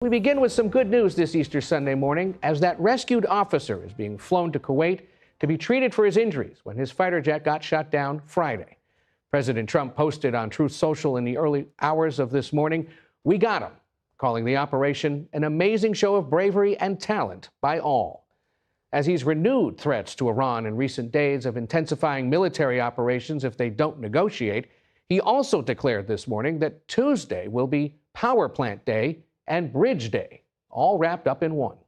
We begin with some good news this Easter Sunday morning, as that rescued officer is being flown to Kuwait to be treated for his injuries when his fighter jet got shot down Friday. President Trump posted on Truth Social in the early hours of this morning, "We got him," calling the operation an amazing show of bravery and talent by all. As he's renewed threats to Iran in recent days of intensifying military operations if they don't negotiate, he also declared this morning that Tuesday will be Power Plant Day and Bridge Day, all wrapped up in one.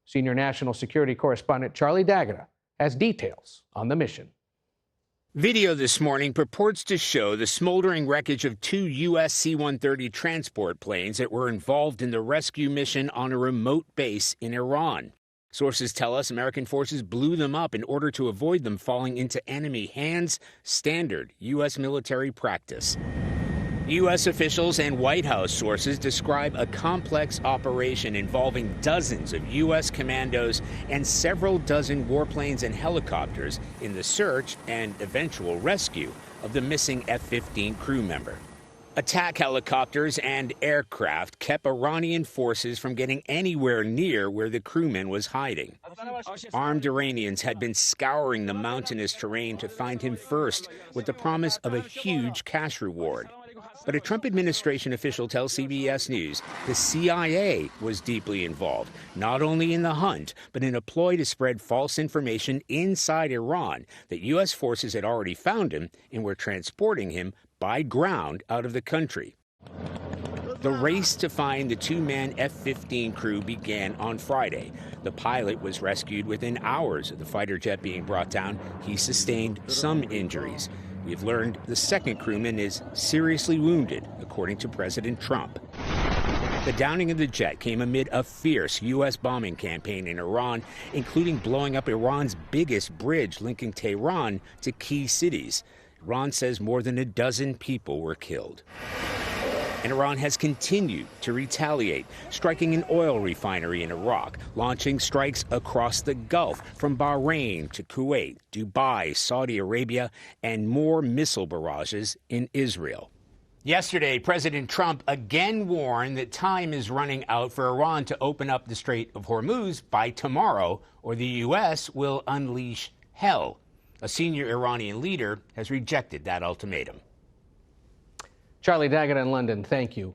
Senior National Security Correspondent Charlie D'Agata has details on the mission. Video this morning purports to show the smoldering wreckage of two U.S. C-130 transport planes that were involved in the rescue mission on a remote base in Iran. Sources tell us American forces blew them up in order to avoid them falling into enemy hands, standard U.S. military practice. U.S. officials and White House sources describe a complex operation involving dozens of U.S. commandos and several dozen warplanes and helicopters in the search and eventual rescue of the missing F-15 crew member. Attack helicopters and aircraft kept Iranian forces from getting anywhere near where the crewman was hiding. Armed Iranians had been scouring the mountainous terrain to find him first, with the promise of a huge cash reward. But a Trump administration official tells CBS News the CIA was deeply involved, not only in the hunt, but in a ploy to spread false information inside Iran that U.S. forces had already found him and were transporting him by ground out of the country. The race to find the two-man F-15 crew began on Friday. The pilot was rescued within hours of the fighter jet being brought down. He sustained some injuries. We've learned the second crewman is seriously wounded, according to President Trump. The downing of the jet came amid a fierce U.S. bombing campaign in Iran, including blowing up Iran's biggest bridge linking Tehran to key cities. Iran says more than a dozen people were killed. And Iran has continued to retaliate, striking an oil refinery in Iraq, launching strikes across the Gulf from Bahrain to Kuwait, Dubai, Saudi Arabia, and more missile barrages in Israel. Yesterday, President Trump again warned that time is running out for Iran to open up the Strait of Hormuz by tomorrow, or the U.S. will unleash hell. A senior Iranian leader has rejected that ultimatum. Charlie D'Agata in London, thank you.